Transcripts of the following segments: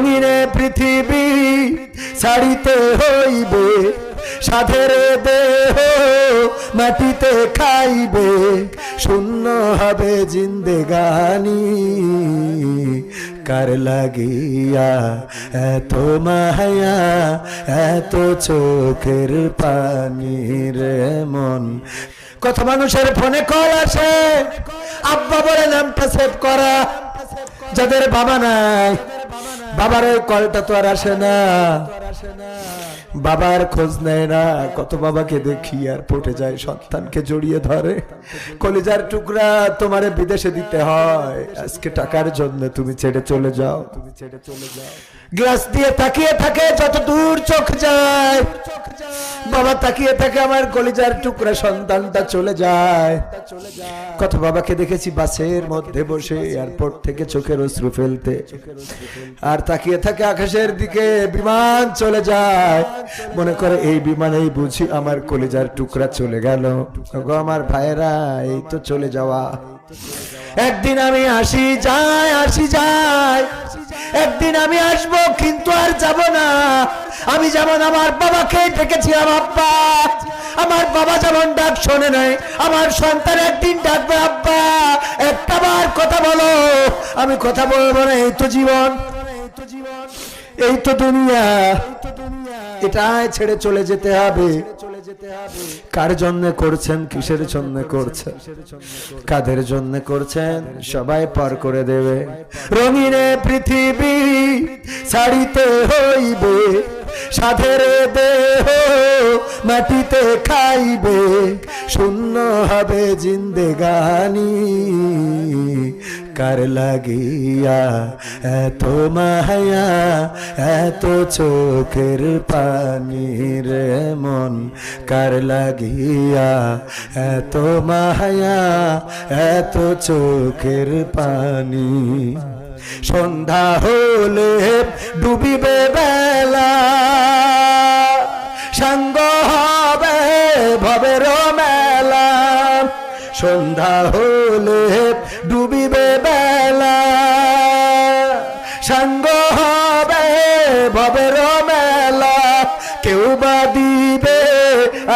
রঙিনে পৃথিবী ছাড়িতে হইবে, সাধের দেহ মাটিতে খাইবে, শূন্য হবে জিন্দেগানি। কার লাগিয়া এত মায়া, এত চোখের পানি রে মন। কত মানুষের ফোনে কল আসে, আব্বা বলে নামটা সেভ করা। যাদের বাবা নাই, বাবার ওই কলটা তো আর আসে না, বাবার খোঁজ নেয় না। কত বাবাকে দেখি আর পটে যায়, সন্তানকে জড়িয়ে ধরে। কলিজার টুকরা তোমারে বিদেশে দিতে হয়, আজকে টাকার জন্য তুমি ছেড়ে চলে যাও। গ্লাস দিয়ে তাকিয়ে থাকে যত দূর চোখ যায়, বাবা তাকিয়ে থাকে আমার কলিজার টুকরা সন্তানটা চলে যায়। কত বাবাকে দেখেছি বাসের মধ্যে বসে এয়ারপোর্ট থেকে চোখের অশ্রু ফেলতে, আর তাকিয়ে থাকে আকাশের দিকে, বিমান চলে যায়, মনে করে এই বিমানেই বুঝি আমার কলিজার টুকরা চলে গেল। আমার ভাইয়েরা, এই তো চলে যাওয়া। একদিন আমি আসি যাই, একদিন আমি আসবো, কিন্তু আর যাব না। আমি যেমন আমার বাবাকে ডেকেছিলাম আব্বা, আমার বাবা যেমন ডাক শোনে নাই, আমার সন্তান একদিন ডাকবে আব্বা, একটাবার কথা বলো। আমি কথা বলবো না, এই তো জীবন, এই তো দুনিয়া, এটাই ছেড়ে চলে যেতে হবে। কার জন্য করছেন, কিসের জন্য করছেন, কাদের জন্য করছেন, সবাই পার করে দেবে। রঙিনে পৃথিবী ছাড়িতে হইবে, সাধের দেহ মাটিতে খাইবে, শূন্য হবে জিন্দেগানি। কার লাগিয়া এত মায়া, এত চোখের পানি রে মন। কার লাগিয়া এত মায়া, এত চোখের পানি। সন্ধ্যা হলে ডুবিবে বেলা, সাঙ্গ হবে ভবের মেলা। সন্ধ্যা হলে ডুবিবে বেলা, সাঙ্গ হবে ভবের মেলা। কেউ বা দিবে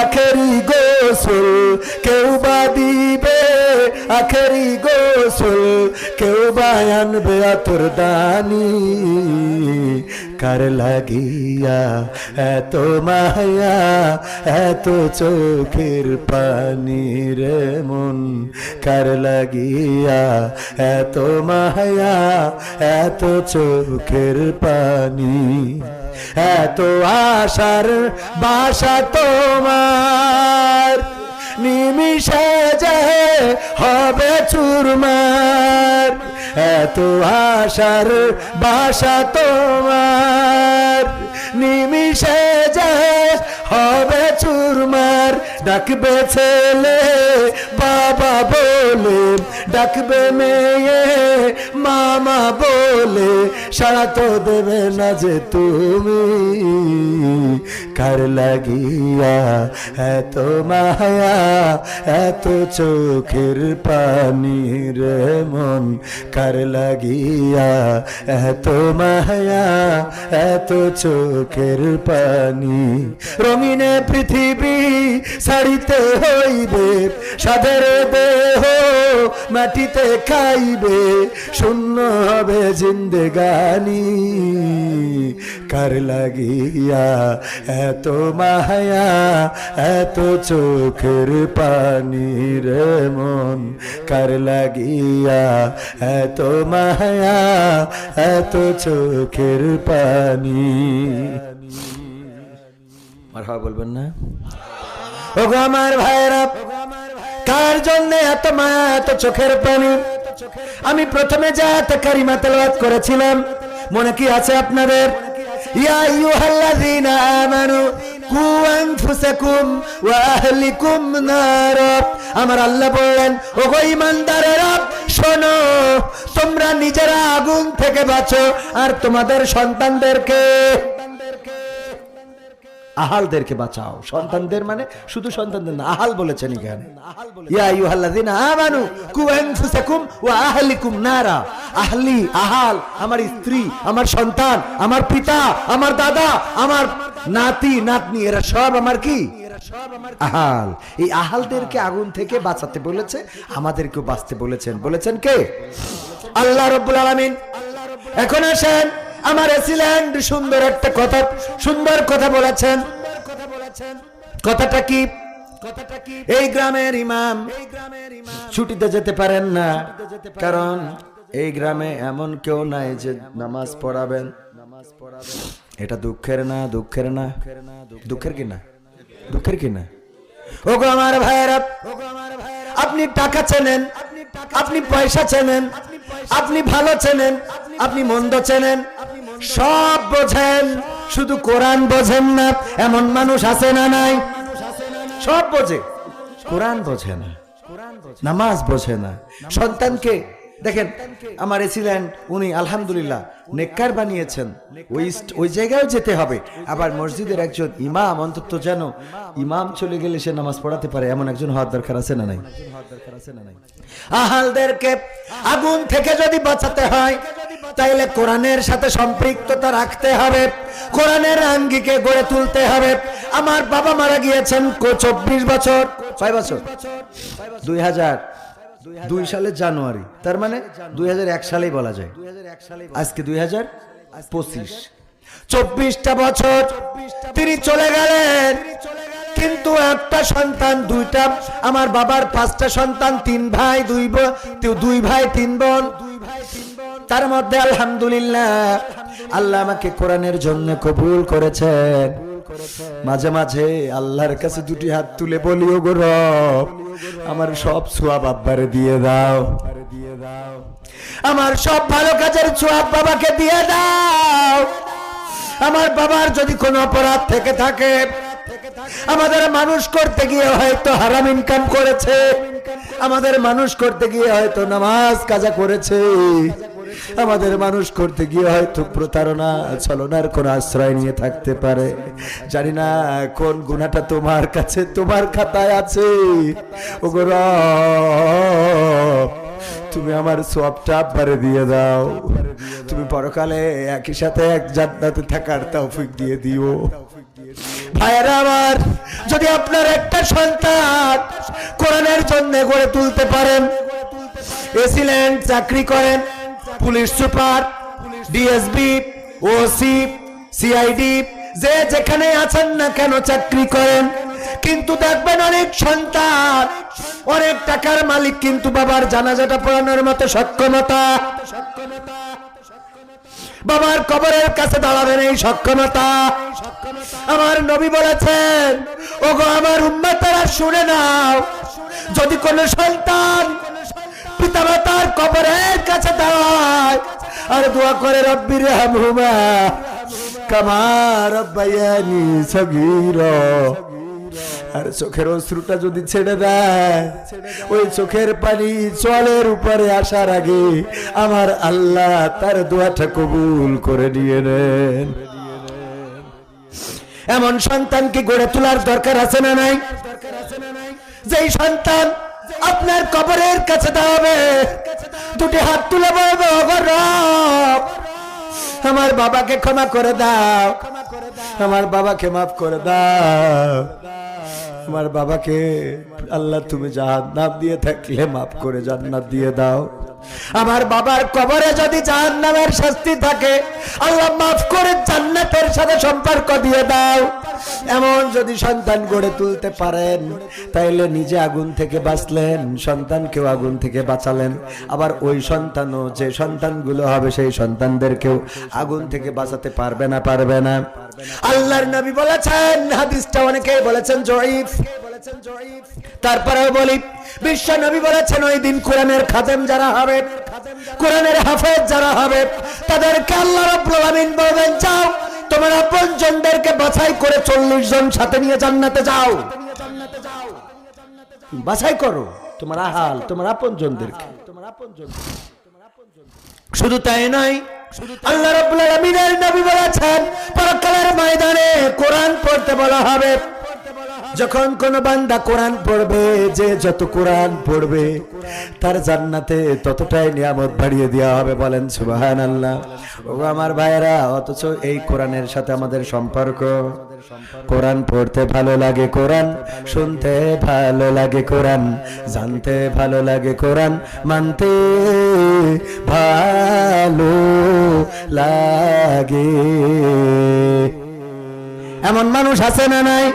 আখেরি গোসল, কেউ বা দিবে আখেরি গোসল, কেউ বা আনবে আতর দানি। কার লাগিয়া এত মায়া, এত চোখের পানি রে মন। কার লাগিয়া এত মায়া, এত চোখের পানি। এত আশার বাসা তোমার, নিমিষে যে হবে চুরমার। এত আশার বাসা তোমার, নিমিষে যে হবে চুরমার। ডাকবে ছেলে বাবা বলে, ডাকবে মেয়ে মামা বলে, সাড়া তো দেবে না যে তুমি। কার লাগিয়া এত মায়া, এত চোখের পানি রে মন। কার লাগিয়া এত মায়া, এত চোখের পানি। রঙিনে পৃথিবী ছাড়িতে হইবে, সাধের দেহ মাটিতে খাইবে, শূন্য হবে জিন্দেগানি। কার লাগিয়া এত মায়া, এত চোখের পানি রে মন। কার লাগিয়া এত মায়া, এত চোখের পানি। মারহাবা বলবেন না? ওগো আমার ভাইরা, কার জন্য এত মায়া, এত চোখের পানি? আমি প্রথমে জাত কারিমা তেলাওয়াত করেছিলাম, মনে কি আছে আপনাদের? ইয়া আইয়ুহাল্লাযীনা আমানু কু আনফুসাকুম ওয়া আহলিকুম নার। আমার আল্লাহ বলেন, ওগো ঈমানদারেরা শোনো, তোমরা নিজেরা আগুন থেকে বাঁচো আর তোমাদের সন্তানদেরকে। আহালদেরকে বাঁচাও। সন্তানদের মানে শুধু সন্তানদের না, আহাল বলেছেন এখানে। ইয়া আইয়ুহাল্লাযিনা আমানু কু আনফুসাকুম ওয়া আহলিকুম নারা। আহলি, আহাল, আমার স্ত্রী, আমার সন্তান, আমার পিতা, আমার দাদা, আমার নাতি নাতনি, এরা সব আমার কি? আহাল। এই আহালদেরকে আগুন থেকে বাঁচাতে বলেছে, আমাদেরকেও বাঁচতে বলেছেন। বলেছেন কে? আল্লাহ রাব্বুল আলামিন। এখন আসেন, আমার এসিল্যান্ড সুন্দর একটা কথা, সুন্দর কথা বলেছেন। কথাটা কি? এই গ্রামের ইমাম ছুটিতে যেতে পারেন না, কারণ এই গ্রামে এমন কেউ নাই যে নামাজ পড়াবেন। এটা দুঃখের না? দুঃখের না? দুঃখের কি না? দুঃখের কি না? ওগো আমার ভাইয়েরা, আপনি টাকা চেনেন, আপনি পয়সা চেনেন, আপনি ভালো চেনেন, আপনি মন্দ চেনেন, সব বোঝেন, শুধু কোরআন বোঝেন না। এমন মানুষ আছে না নাই? সব বোঝে, কোরআন বোঝে না, নামাজ বোঝে না। সন্তানকে দেখেন, আমার এসিল্যান্ড উনি আলহামদুলিল্লাহ নেককার বানিয়েছেন। ওই জায়গায় যেতে হবে। আবার মসজিদের একজন ইমাম, অন্তত যেন ইমাম চলে গেলে সে নামাজ পড়াতে পারে, এমন একজন হওয়ার দরকার আছে না নাই? আহালদেরকে আগুন থেকে যদি বাঁচাতে হয়, তাইলে কোরআনের সাথে সম্পৃক্ততা রাখতে হবে, কোরআনের আঙ্গিকে গড়ে তুলতে হবে। আমার বাবা মারা গিয়েছেন 24 বছর, 6 বছর, 2002 সালের জানুয়ারি, তার মানে 2001 সালেই বলা যায়। আজকে 2025, 24টা বছর তিনি চলে গেলেন, কিন্তু একটা সন্তান, দুইটা, আমার বাবার 5টা সন্তান, 3 ভাই 2 ভাই 3 বোন। তার মধ্যে আলহামদুলিল্লাহ আল্লাহ আমাকে কোরআনের জন্য কবুল করেছেন। মাঝে মাঝে আল্লাহর কাছে দুটি হাত তুলে বলি, ওগো রব, আমার সব সওয়াব আব্বারে দিয়ে দাও, আমার সব ভালো কাজের সওয়াব বাবাকে দিয়ে দাও। আমার বাবার যদি কোনো অপরাধ থেকে থাকে, আমাদের মানুষ করতে গিয়ে হয়তো হারাম ইনকাম করেছে, আমাদের মানুষ করতে গিয়ে হয়তো নামাজ কাজা করেছে, আমাদের মানুষ করতে গিয়ে হয়তো প্রতারণা ছলনার কোন আশ্রয় নিয়ে থাকতে পারে। জানি না কোন গুনাহটা তোমার কাছে, তোমার খাতায় আছে। ওগো রব, তুমি আমার সওয়াবটা আব্বারে দিয়ে দাও, তুমি পরকালে একই সাথে এক জান্নাতে থাকার তৌফিক দিয়ে দিও। ভাইয়েরা আমার, যদি আপনার একটা সন্তান কোরআনের জন্য গড়ে তুলতে পারেন, এসিল্যান্ড চাকরি করেন, police super, DSP, OC, CID, যে যেখানে আছেন না কেন চাকরি করেন, কিন্তু দেখবেন অনেক সন্তান অনেক টাকার মালিক, কিন্তু বাবার জানাজাটা পড়ানোর মতো সক্ষমতা, বাবার কবরের কাছে দাঁড়াবেন এই সক্ষমতা। আমার নবী বলেছেন, ওগো আমার উম্মতেরা শুনে নাও, যদি কোন সন্তান পিতামাতার কবরের কাছে দাঁড়ায় আর দোয়া করে, রব্বির হামহুমা কামা রাব্বায়ানি সগীরা, আর চোখের অশ্রুটা যদি ছেড়ে দেয়, ওই চোখের পানি জলের উপরে আসার আগে আমার আল্লাহ তার দোয়াটা কবুল করে নিয়ে নেন। এমন সন্তানকে গড়ে তোলার দরকার আছে না নাই? যেই সন্তান আপনার কবরের কাছে দাঁড়াবে, দুটি হাত তুলে বলবে, ওগো রব, আমার বাবাকে ক্ষমা করে দাও, আমার বাবাকে মাফ করে দাও, আমার বাবাকে আল্লাহ তুমি জাহান্নাম দিয়ে থাকলে মাফ করে জান্নাত দিয়ে দাও। আমার বাবার কবরে যদি জাহান্নামের শাস্তি থাকে, আল্লাহ মাফ করে জান্নাতের সাথে সম্পর্ক দিয়ে দাও। এমন যদি সন্তান গড়ে তুলতে পারেন, তাইলে নিজে আগুন থেকে বাঁচলেন, সন্তানকেও আগুন থেকে বাঁচালেন। আবার ওই সন্তানও, যে সন্তানগুলো হবে সেই সন্তানদেরকেও আগুন থেকে বাঁচাতে পারবে না, পারবে না। আল্লাহর নবী বলেছেন, হাদিসটা অনেকেই বলেছেন জয়ীফ, তারপরেও বলি, বিশ্ব নবী বলেছেন, ওই দিন কোরআনের খাদেম যারা হবে, কোরআনের হাফেজ যারা হবে, তাদেরকে আল্লাহ রাব্বুল আলামিন বলবেন, যাও তোমার আপনজনদেরকে বাছাই করে 40 জন সাথে নিয়ে জান্নাতে যাও। বাছাই করো তোমার আহাল, তোমার আপনজনদেরকে। শুধু তাই নয়, আল্লাহ রাব্বুল আলামিনের নবী বলেছেন, পরকালের ময়দানে কোরআন পড়তে পড়তে বলা হবে। যখন কোন বান্দা কোরআন পড়বে, যে যত কোরআন পড়বে তার জান্নাতে ততটাই নিয়ামত বাড়িয়ে দেওয়া হবে। বলেন সুবহানাল্লাহ। ও আমার ভাইরা, অথচ এই কোরআনের সাথে আমাদের সম্পর্ক, কোরআন পড়তে ভালো লাগে, কোরআন শুনতে ভালো লাগে, কোরআন জানতে ভালো লাগে, কোরআন মানতে ভালো লাগে। এমন মানুষ আছে না নাই?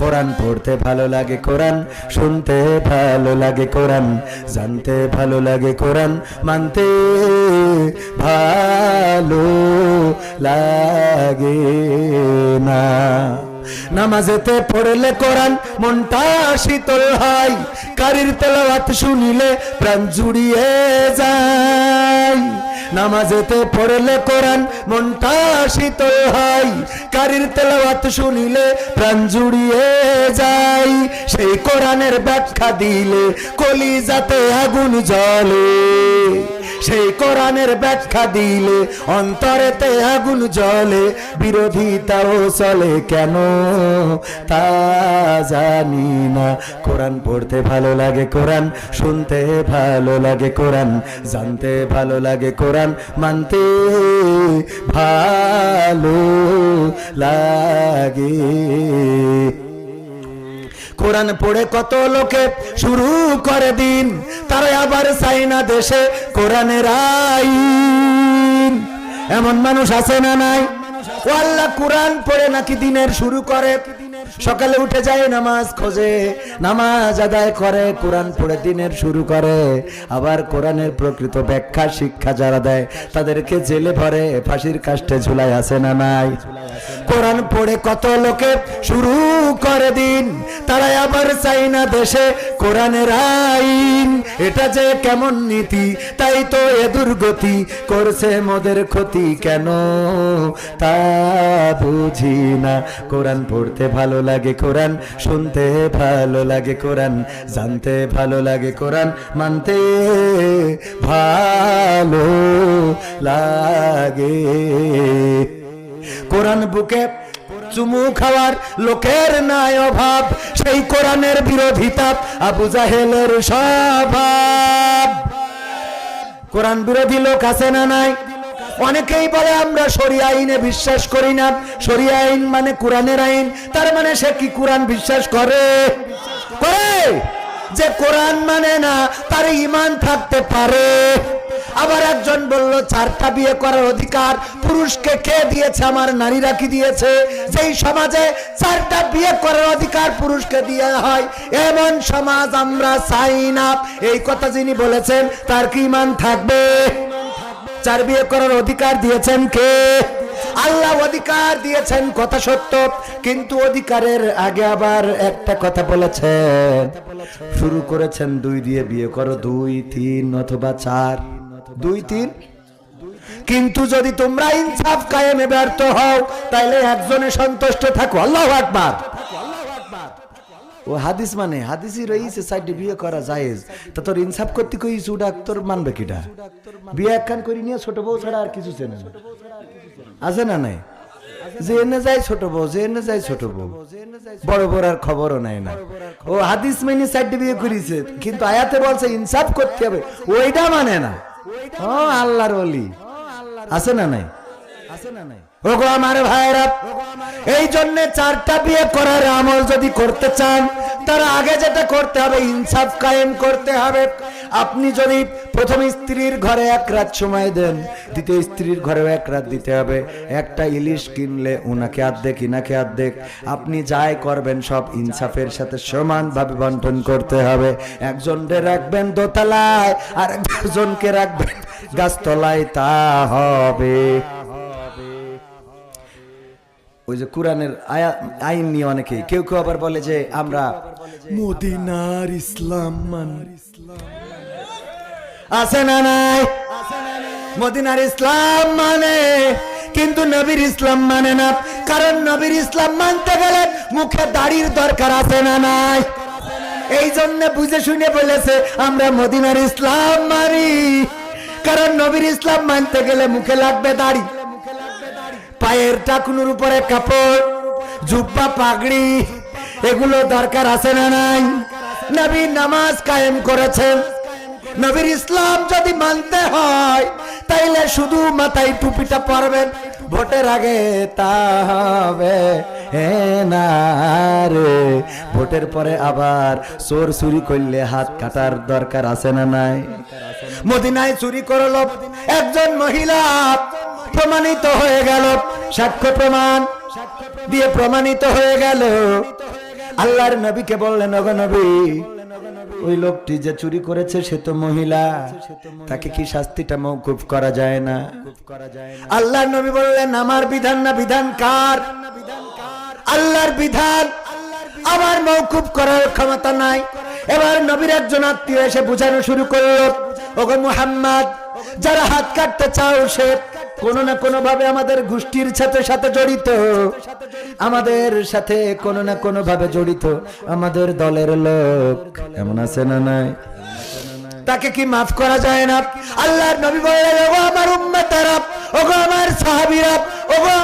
কোরআন পড়তে ভালো লাগে, কোরআন শুনতে ভালো লাগে, কোরআন জানতে ভালো লাগে, কোরআন মানতে ভালো লাগে না। নামাজেতে পড়লে কোরআন মনটা শীতল হয়, কারির তেলাওয়াত শুনিলে প্রাণ জুড়িয়ে যায়। নামাজেতে পড়লে কোরআন মনটা শীতল হয়, কারির তেলাওয়াত শুনিলে প্রাণ জুড়িয়ে যায়। সেই কোরআনের ব্যাখ্যা দিলে কলিজাতে আগুন জ্বলে, সেই কোরআনের ব্যাখ্যা দিলে অন্তরেতে আগুন জ্বলে। বিরোধিতাও চলে কেন তা জানি না। কোরআন পড়তে ভালো লাগে, কোরআন শুনতে ভালো লাগে, কোরআন জানতে ভালো লাগে, কোরআন মানতে ভালো লাগে। কোরআন পড়ে কত লোকে শুরু করে দিন, তারা আবার চায় না দেশে কোরআনের আইন। এমন মানুষ আছে না নাই? ও আল্লাহ, কোরআন পড়ে নাকি দিনের শুরু করে, সকালে উঠে যায় নামাজ খোঁজে, নামাজ আদায় করে, কোরআন পড়ে দিনের শুরু করে। আবার কোরআনের প্রকৃত ব্যাখ্যা শিক্ষা যারা দেয় তাদেরকে জেলে ভরে, ফাঁসির কাষ্টে ঝুলাই, আছে না নাই? কোরআন পড়ে কত লোকে শুরু করে দিন, তারা আবার চাই না দেশে কোরআনের আইন। এটা যে কেমন নীতি, তাই তো এ দুর্গতি, করছে মোদের ক্ষতি কেন তা বুঝি না। কোরআন পড়তে ভালো লাগে, কোরআন শুনতে ভালো লাগে, কোরআন জানতে ভালো লাগে, কোরআন মানতে ভালো লাগে। কোরআন বুকে চুমু খাওয়ার লোকের নাই অভাব, সেই কোরআনের বিরোধিতা আবু জাহেলের স্বভাব। কোরআন বিরোধী লোক আছে না নাই? অনেকেই বলে আমরা শরিয়া আইনে বিশ্বাস করি না। শরিয়া আইন মানে কোরআনের আইন, তার মানে সে কি কোরআন বিশ্বাস করে? যে কোরআন মানে না তার ঈমান থাকতে পারে। আবার একজন বলল 4টা বিয়ে করার অধিকার পুরুষকে কে দিয়েছে? আমার নারীরা কি দিয়েছে? যেই সমাজে 4টা বিয়ে করার অধিকার পুরুষকে দেওয়া হয়, এমন সমাজ আমরা চাই না। এই কথা যিনি বলেছেন তার কি ঈমান থাকবে? 4 বিয়ে করার অধিকার দিয়েছেন কে? আল্লাহ অধিকার দিয়েছেন, কথা সত্য, কিন্তু অধিকারের আগে আবার একটা কথা বলেছেন, শুরু করেছেন 2 দিয়ে বিয়ে করো, 2, 3 অথবা 4, 2, 3। কিন্তু যদি তোমরা ইনসাফ কায়েমে ব্যর্থ হও তাহলে একজনে সন্তুষ্ট থাকো। আল্লাহু আকবার। ও হাদিস মানে হাদিসই রয়েছে 4টি বিয়ে করা জায়েজ, তা তোর ইনসাফ করতে কই সুডা তোর মানবে কিটা? বিয়ে একখান করি নিয়ে ছোট বউ ছাড়া আর কিছু চেনে না, আছে না নাই? যে এনে যায় ছোট বউ, যে এনে যায় ছোট বউ, বড় বড় আর খবরও নেয় না। ও হাদিস মেনে 4টি বিয়ে করেছে, কিন্তু আয়াতে বলছে ইনসাফ করতে হবে, ওইটা মানে না। ও আল্লাহর ওলি, আছে না নাই? ওগো আমার ভাইরা, এই জন্য 4টা বিয়ে করার আমল যদি করতে চান তার আগে যেটা করতে হবে ইনসাফ কায়েম করতে হবে। আপনি যদি প্রথম স্ত্রীর ঘরে 1 রাত সময় দেন, দ্বিতীয় স্ত্রীর ঘরেও 1 রাত দিতে হবে। একটা ইলিশ কিনলে উনাকে অর্ধেক ইনাকে অর্ধেক, আপনি যাই করবেন সব ইনসাফের সাথে সমানভাবে বন্টন করতে হবে। একজনকে রাখবেন দোতলায় আর একজনকে রাখবেন গাছতলায়, তা হবে। ওই যে কোরআনের আইন নিয়ে অনেকেই কেউ কেউ আবার বলে যে আমরা মদিনার ইসলাম মানি, আছে না নাই? মদিনার ইসলাম মানে, কিন্তু নবীর ইসলাম মানে না। কারণ নবীর ইসলাম মানতে গেলে মুখে দাড়ির দরকার, আছে না নাই? এই জন্য বুঝে শুনে বলেছে আমরা মদিনার ইসলাম মানি, কারণ নবীর ইসলাম মানতে গেলে মুখে লাগবে দাড়ি, পায়ের টাকুনুর উপরে কাপড়, জুব্বা পাগড়ি এগুলো দরকার আছে না নাই? নবী নামাজ কায়েম করেছেন। নবীর ইসলাম যদি মানতে হয় তাইলে শুধু মাথায় টুপিটা পরবেন, ভোটের আগে তা হবে না রে। ভোটের পরে আবার চোর চুরি করলে হাত কাটার দরকার আছে না নাই? মদিনায় চুরি করলো একজন মহিলা, প্রমাণিত হয়ে গেল, সাক্ষ্য প্রমাণ দিয়ে প্রমাণিত হয়ে গেল। আল্লাহর নবীকে বললেন, ওগো নবী, ওই লোকটি যে চুরি করেছে সে তো মহিলা, তাকে কি শাস্তিটা মওকুফ করা যায় না? আল্লাহর নবী বললেন, আমার বিধান না, বিধান কার? আল্লাহর বিধান, আমার মওকুফ করার ক্ষমতা নাই। এবার নবীর একজন আত্মীয় এসে বুঝানো শুরু করলো, ওগো মুহাম্মদ, যারা হাত কাটতে চাও সে কোনো না কোনো ভাবে আমাদের গোষ্ঠীর সাথে জড়িত, আমাদের সাথে কোনো না কোনো ভাবে জড়িত, আমাদের দলের লোক, এমন আছে না নাই? তাকে কি মাফ করা যায় না? আল্লাহর নবী বললেন, ওগো আমার উম্মতেরা, ওগো আমার সাহাবীরা, ওগো